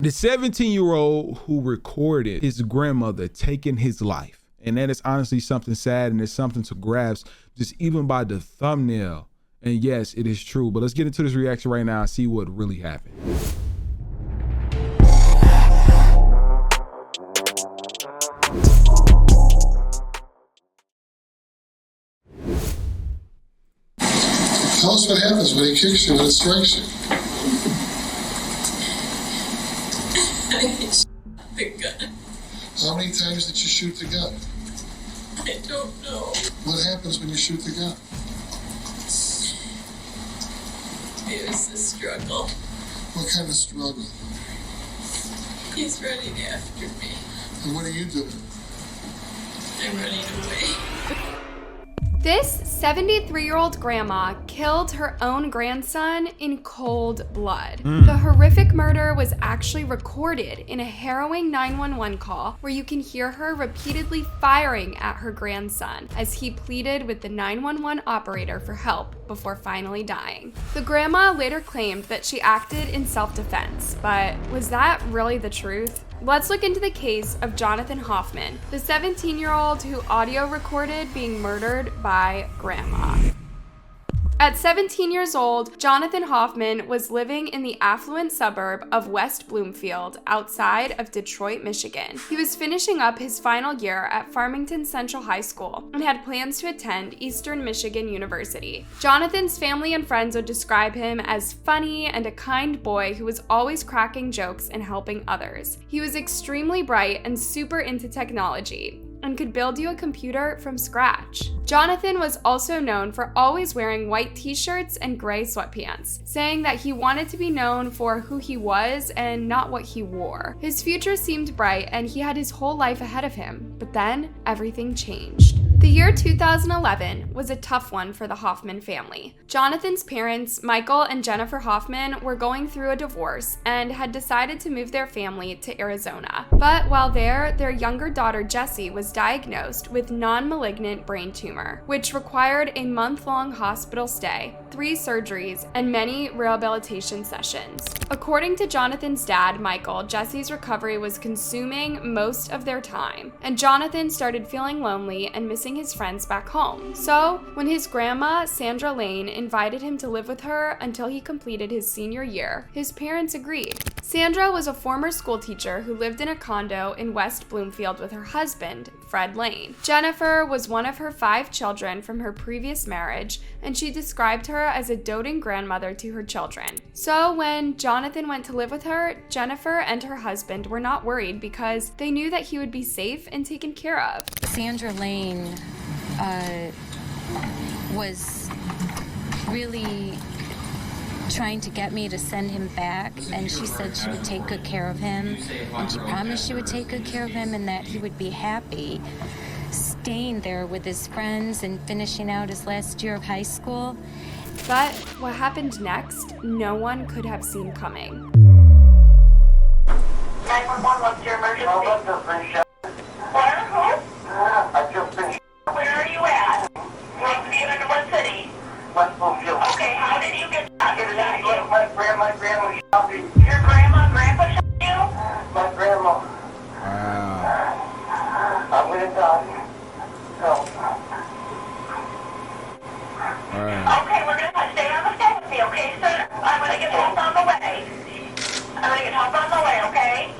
The 17-year-old who recorded his grandmother taking his life. And that is honestly something sad, and it's something to grasp just even by the thumbnail. And yes, it is true. But let's get into this reaction right now and see what really happened. Tell us what happens when he kicks you, when it strikes you. The gun. How many times did you shoot the gun? I don't know. What happens when you shoot the gun? It was a struggle. What kind of struggle? He's running after me. And what are you doing? I'm running away. This 73-year-old grandma killed her own grandson in cold blood. The horrific murder was actually recorded in a harrowing 911 call where you can hear her repeatedly firing at her grandson as he pleaded with the 911 operator for help before finally dying. The grandma later claimed that she acted in self-defense, but was that really the truth? Let's look into the case of Jonathan Hoffman, the 17-year-old who audio recorded being murdered by grandma. At 17 years old, Jonathan Hoffman was living in the affluent suburb of West Bloomfield outside of Detroit, Michigan. He was finishing up his final year at Farmington Central High School and had plans to attend Eastern Michigan University. Jonathan's family and friends would describe him as funny and a kind boy who was always cracking jokes and helping others. He was extremely bright and super into technology and could build you a computer from scratch. Jonathan was also known for always wearing white t-shirts and gray sweatpants, saying that he wanted to be known for who he was and not what he wore. His future seemed bright and he had his whole life ahead of him, but then everything changed. The year 2011 was a tough one for the Hoffman family. Jonathan's parents, Michael and Jennifer Hoffman, were going through a divorce and had decided to move their family to Arizona. But while there, their younger daughter Jessie was diagnosed with non-malignant brain tumor, which required a month-long hospital stay, 3 surgeries, and many rehabilitation sessions. According to Jonathan's dad, Michael, Jessie's recovery was consuming most of their time, and Jonathan started feeling lonely and missing his friends back home. So, when his grandma, Sandra Lane, invited him to live with her until he completed his senior year, his parents agreed. Sandra was a former school teacher who lived in a condo in West Bloomfield with her husband, Fred Lane. Jennifer was one of her 5 children from her previous marriage, and she described her as a doting grandmother to her children. So when Jonathan went to live with her, Jennifer and her husband were not worried because they knew that he would be safe and taken care of. Sandra Lane was really trying to get me to send him back, and she said she would take good care of him, and she promised she would take good care of him and that he would be happy staying there with his friends and finishing out his last year of high school. But what happened next, no one could have seen coming. 911, what's your emergency? Where? Who? I've just been Where are you at? In what city? West Bloomfield. Okay, how did you get shot? My grandma shot me. Your grandma and grandpa shot you? My grandma. Wow. I'm gonna die. So. All right. Okay, we're gonna stay on the phone with me, okay, sir? I'm gonna get help on the way. I'm gonna get help on the way, okay?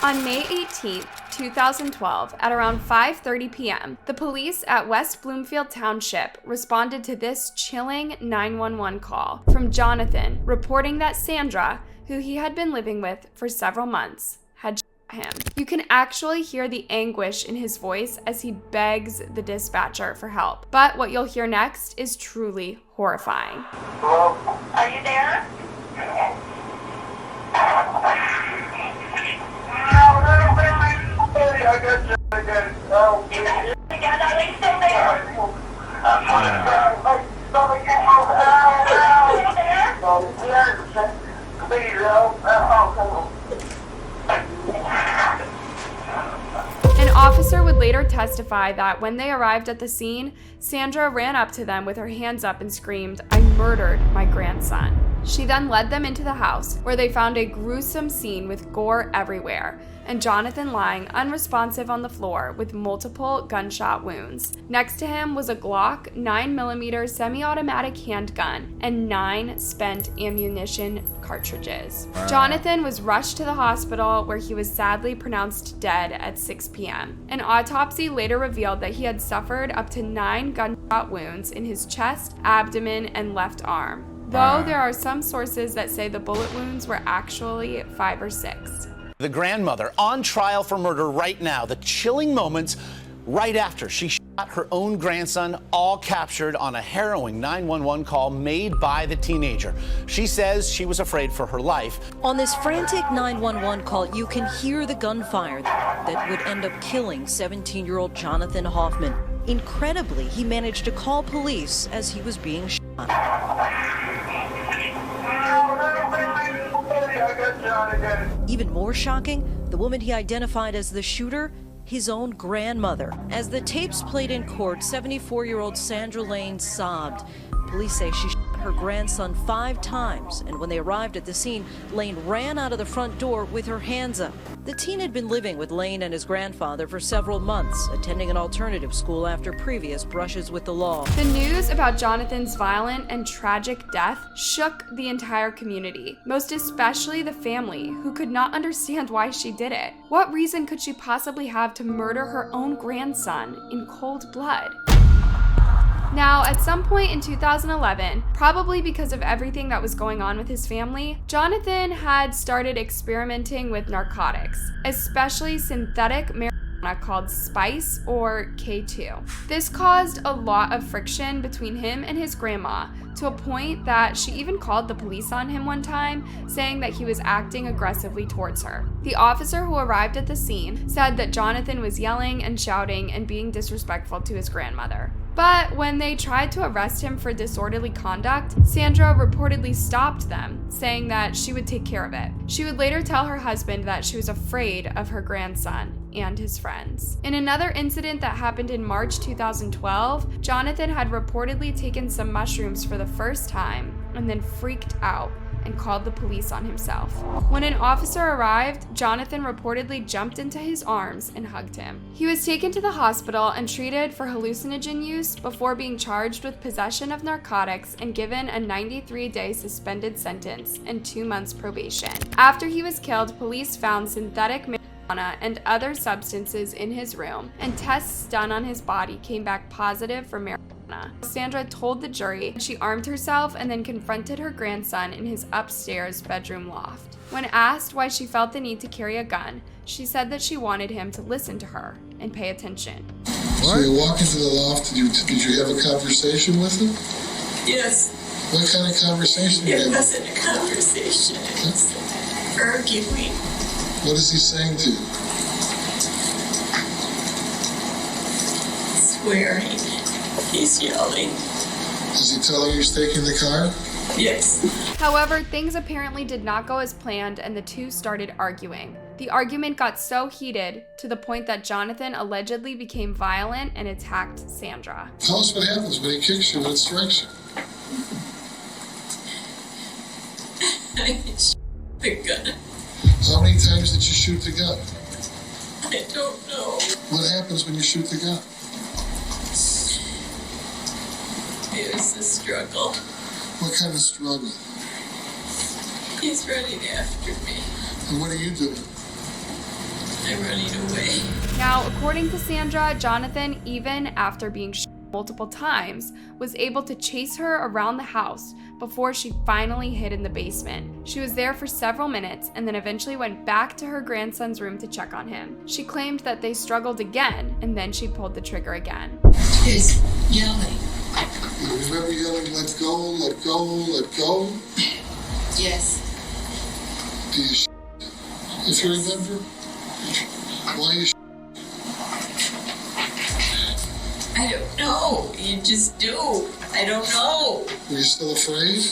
On May 18th, 2012, at around 5:30 p.m., the police at West Bloomfield Township responded to this chilling 911 call from Jonathan, reporting that Sandra, who he had been living with for several months, had shot him. You can actually hear the anguish in his voice as he begs the dispatcher for help. But what you'll hear next is truly horrifying. Hello? Are you there? I got you again. Oh. You got it again? Are they still there? An officer would later testify that when they arrived at the scene, Sandra ran up to them with her hands up and screamed, "I murdered my grandson." She then led them into the house, where they found a gruesome scene with gore everywhere, and Jonathan lying unresponsive on the floor with multiple gunshot wounds. Next to him was a Glock 9mm semi-automatic handgun and 9 spent ammunition cartridges. Jonathan was rushed to the hospital, where he was sadly pronounced dead at 6 p.m. An autopsy later revealed that he had suffered up to 9 gunshot wounds in his chest, abdomen, and left arm, though there are some sources that say the bullet wounds were actually 5 or 6. The grandmother on trial for murder right now. The chilling moments right after she shot her own grandson, all captured on a harrowing 911 call made by the teenager. She says she was afraid for her life. On this frantic 911 call, you can hear the gunfire that would end up killing 17-year-old Jonathan Hoffman. Incredibly, he managed to call police as he was being shot. Even more shocking, the woman he identified as the shooter, his own grandmother. As the tapes played in court, 74-year-old Sandra Lane sobbed. Police say she shot her grandson 5 times, and when they arrived at the scene, Lane ran out of the front door with her hands up. The teen had been living with Lane and his grandfather for several months, attending an alternative school after previous brushes with the law. The news about Jonathan's violent and tragic death shook the entire community, most especially the family, who could not understand why she did it. What reason could she possibly have to murder her own grandson in cold blood? Now, at some point in 2011, probably because of everything that was going on with his family, Jonathan had started experimenting with narcotics, especially synthetic marijuana called Spice or K2. This caused a lot of friction between him and his grandma, to a point that she even called the police on him one time, saying that he was acting aggressively towards her. The officer who arrived at the scene said that Jonathan was yelling and shouting and being disrespectful to his grandmother. But when they tried to arrest him for disorderly conduct, Sandra reportedly stopped them, saying that she would take care of it. She would later tell her husband that she was afraid of her grandson and his friends. In another incident that happened in March 2012, Jonathan had reportedly taken some mushrooms for the first time and then freaked out and called the police on himself. When an officer arrived, Jonathan reportedly jumped into his arms and hugged him. He was taken to the hospital and treated for hallucinogen use before being charged with possession of narcotics and given a 93-day suspended sentence and 2 months probation. After he was killed, police found synthetic marijuana and other substances in his room, and tests done on his body came back positive for marijuana. Sandra told the jury she armed herself and then confronted her grandson in his upstairs bedroom loft. When asked why she felt the need to carry a gun, she said that she wanted him to listen to her and pay attention. So you walk into the loft, did you have a conversation with him? Yes. What kind of conversation did you It have? wasn't a conversation. It was arguing. What is he saying to you? Swearing. He's yelling. Is he telling you he's taking the car? Yes. However, things apparently did not go as planned, and the two started arguing. The argument got so heated to the point that Jonathan allegedly became violent and attacked Sandra. Tell us what happens when he kicks you, when it strikes you. I shot the gun. How many times did you shoot the gun? I don't know. What happens when you shoot the gun? It was a struggle. What kind of struggle? He's running after me. And what are you doing? I'm running away. Now, according to Sandra, Jonathan, even after being shot multiple times, was able to chase her around the house before she finally hid in the basement. She was there for several minutes and then eventually went back to her grandson's room to check on him. She claimed that they struggled again, and then she pulled the trigger again. He's yelling. You remember yelling, let go, let go, let go? Yes. Do you if you remember? Why you I don't know. You just do. I don't know. Were you still afraid?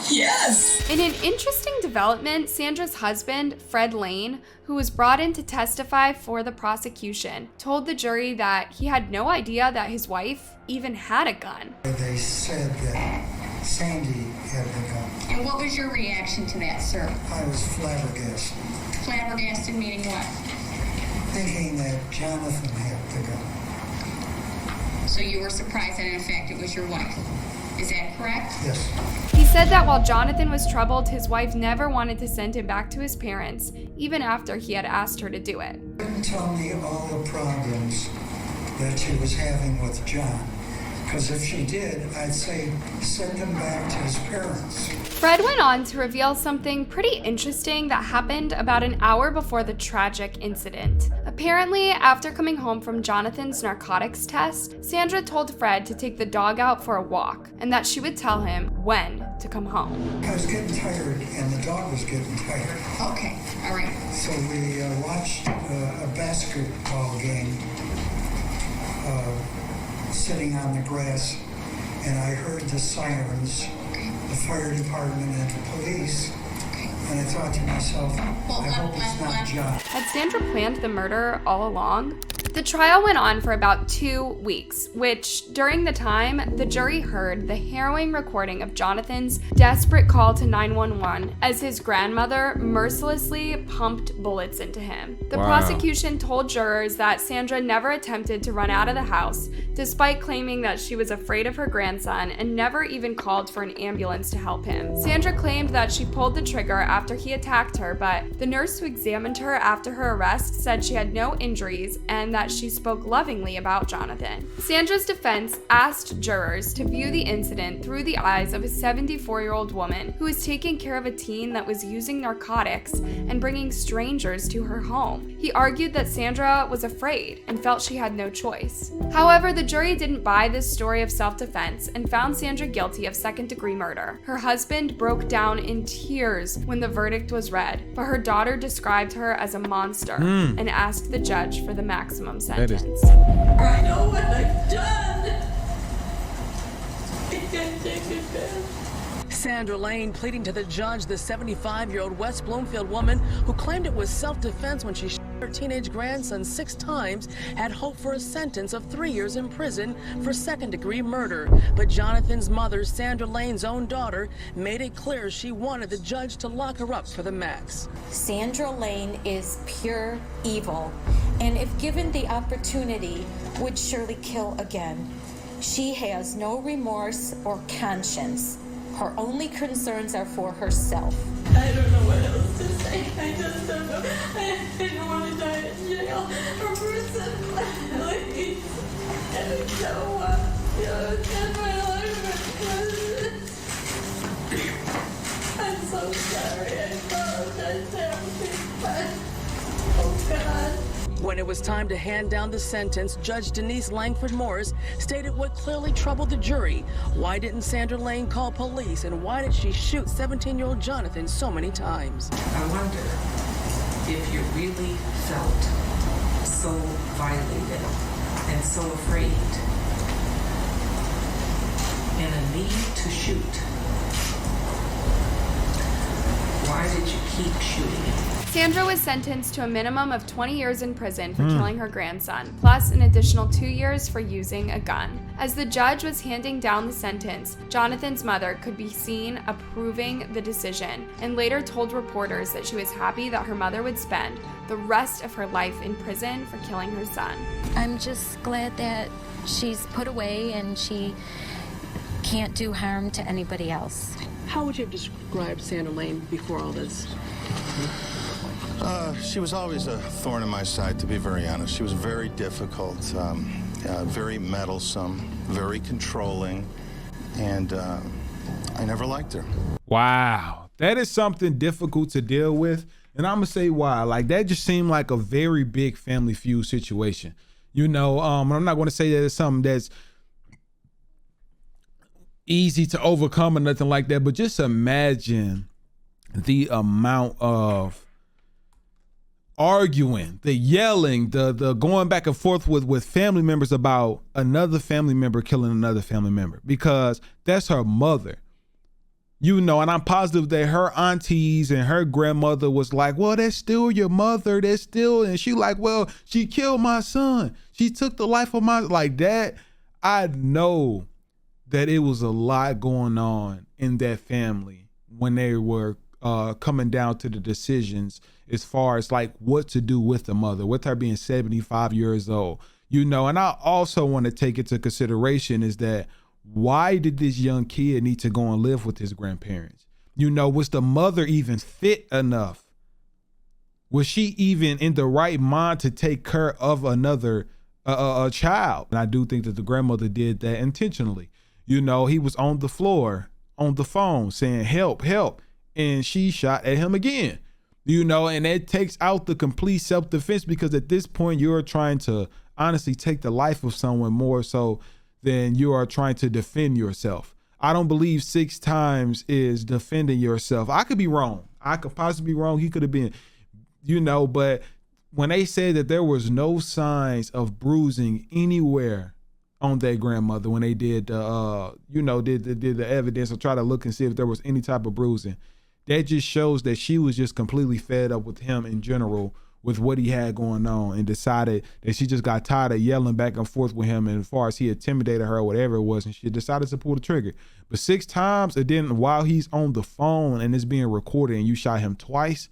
Yes. In an interesting development, Sandra's husband, Fred Lane, who was brought in to testify for the prosecution, told the jury that he had no idea that his wife even had a gun. They said that Sandy had the gun. And what was your reaction to that, sir? I was flabbergasted. Flabbergasted meaning what? Thinking that Jonathan had the gun. So you were surprised that in fact it was your wife. Is that correct? Yes. He said that while Jonathan was troubled, his wife never wanted to send him back to his parents, even after he had asked her to do it. She didn't tell me all the problems that she was having with John. Because if she did, I'd say send him back to his parents. Fred went on to reveal something pretty interesting that happened about an hour before the tragic incident. Apparently, after coming home from Jonathan's narcotics test, Sandra told Fred to take the dog out for a walk and that she would tell him when to come home. I was getting tired and the dog was getting tired. Okay, all right. So we watched a basketball game sitting on the grass, and I heard the sirens, the fire department and the police, and I thought to myself, I hope it's not John. Had Sandra planned the murder all along? The trial went on for about 2 weeks, which, during the time, the jury heard the harrowing recording of Jonathan's desperate call to 911 as his grandmother mercilessly pumped bullets into him. The prosecution told jurors that Sandra never attempted to run out of the house, despite claiming that she was afraid of her grandson and never even called for an ambulance to help him. Sandra claimed that she pulled the trigger after he attacked her, but the nurse who examined her after her arrest said she had no injuries and that she spoke lovingly about Jonathan. Sandra's defense asked jurors to view the incident through the eyes of a 74-year-old woman who was taking care of a teen that was using narcotics and bringing strangers to her home. He argued that Sandra was afraid and felt she had no choice. However, the jury didn't buy this story of self-defense and found Sandra guilty of second-degree murder. Her husband broke down in tears when the verdict was read, but her daughter described her as a monster and asked the judge for the maximum sentence. I know what I've done. I can't take it back. Sandra Lane pleading to the judge, the 75-year-old West Bloomfield woman who claimed it was self-defense when she shot her teenage grandson 6 times, had hoped for a sentence of 3 years in prison for second-degree murder. But Jonathan's mother, Sandra Lane's own daughter, made it clear she wanted the judge to lock her up for the max. Sandra Lane is pure evil, and if given the opportunity, would surely kill again. She has no remorse or conscience. Her only concerns are for herself. I don't know what else to say. I just don't know. I didn't want to die in jail or prison. Please. I don't know what. Spend my life in prison. I'm so sorry. I apologize to everything. Oh, God. When it was time to hand down the sentence, Judge Denise Langford Morris stated what clearly troubled the jury. Why didn't Sandra Lane call police, and why did she shoot 17-year-old Jonathan so many times? I wonder if you really felt so violated and so afraid and a need to shoot. Why did you keep shooting? Sandra was sentenced to a minimum of 20 years in prison for killing her grandson, plus an additional 2 years for using a gun. As the judge was handing down the sentence, Jonathan's mother could be seen approving the decision and later told reporters that she was happy that her mother would spend the rest of her life in prison for killing her son. I'm just glad that she's put away and she can't do harm to anybody else. How would you have described Sandra Lane before all this? She was always a thorn in my side, to be very honest. She was very difficult, very meddlesome, very controlling, and I never liked her. Wow, that is something difficult to deal with, and I'm gonna say why. Like, that just seemed like a very big Family Feud situation. You know, I'm not gonna say that it's something that's easy to overcome or nothing like that, but just imagine the amount of arguing, the yelling, the going back and forth with family members about another family member killing another family member, because that's her mother. You know, and I'm positive that her aunties and her grandmother was like, well, that's still your mother. That's still, and she like, well, she killed my son. She took the life of my, like that. I know that it was a lot going on in that family when they were coming down to the decisions as far as like what to do with the mother, with her being 75 years old, you know. And I also want to take into consideration is that why did this young kid need to go and live with his grandparents? You know, was the mother even fit enough? Was she even in the right mind to take care of another a child? And I do think that the grandmother did that intentionally. You know, he was on the floor, on the phone saying, help, help. And she shot at him again, you know, and that takes out the complete self-defense, because at this point you're trying to honestly take the life of someone more so than you are trying to defend yourself. I don't believe 6 times is defending yourself. I could be wrong. I could possibly be wrong. He could have been, you know, but when they said that there was no signs of bruising anywhere on that grandmother, when they did, you know, did the evidence or try to look and see if there was any type of bruising, that just shows that she was just completely fed up with him in general, with what he had going on, and decided that she just got tired of yelling back and forth with him, and as far as he intimidated her or whatever it was, and she decided to pull the trigger. But 6 times, and then while he's on the phone and it's being recorded and you shot him twice,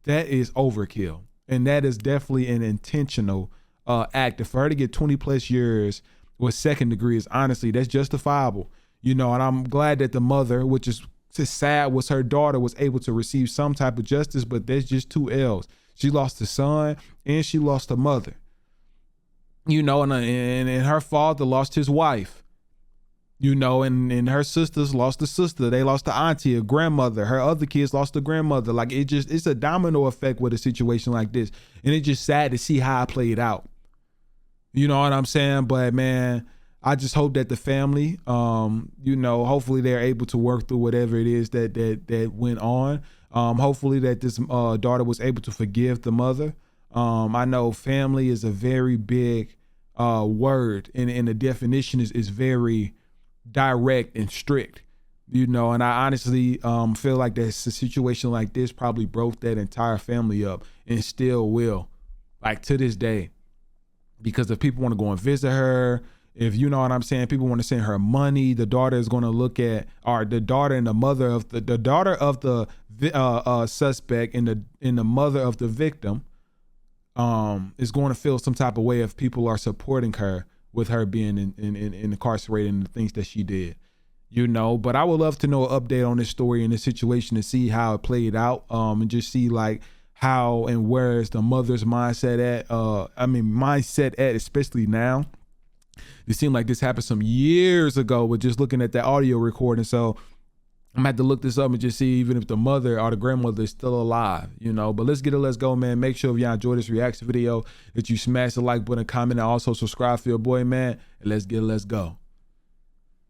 that is overkill. And that is definitely an intentional act. And for her to get 20 plus years with second degree is honestly, that's justifiable. You know, and I'm glad that the mother, which is sad, was her daughter, was able to receive some type of justice, but there's just 2 L's. She lost the son and she lost the mother, you know, and her father lost his wife, you know, and her sisters lost the sister. They lost the auntie, a grandmother. Her other kids lost the grandmother. Like it's a domino effect with a situation like this. And it's just sad to see how it played out. You know what I'm saying? But man, I just hope that the family, you know, hopefully they're able to work through whatever it is that went on. Hopefully that this daughter was able to forgive the mother. I know family is a very big word, and the definition is very direct and strict, you know, and I honestly feel like that's a situation like this probably broke that entire family up, and still will, like to this day, because if people want to go and visit her, if you know what I'm saying, people want to send her money, the daughter is going to look at, or the daughter and the mother of the daughter of the suspect and the mother of the victim is going to feel some type of way if people are supporting her with her being incarcerated and the things that she did, you know. But I would love to know an update on this story and this situation, to see how it played out, and just see like how and where is the mother's mindset at, especially now. It seemed like this happened some years ago with just looking at that audio recording. So I'm gonna have to look this up and just see even if the mother or the grandmother is still alive, you know. But let's go, man. Make sure if y'all enjoy this reaction video that you smash the like button, comment, and also subscribe for your boy, man. And let's go.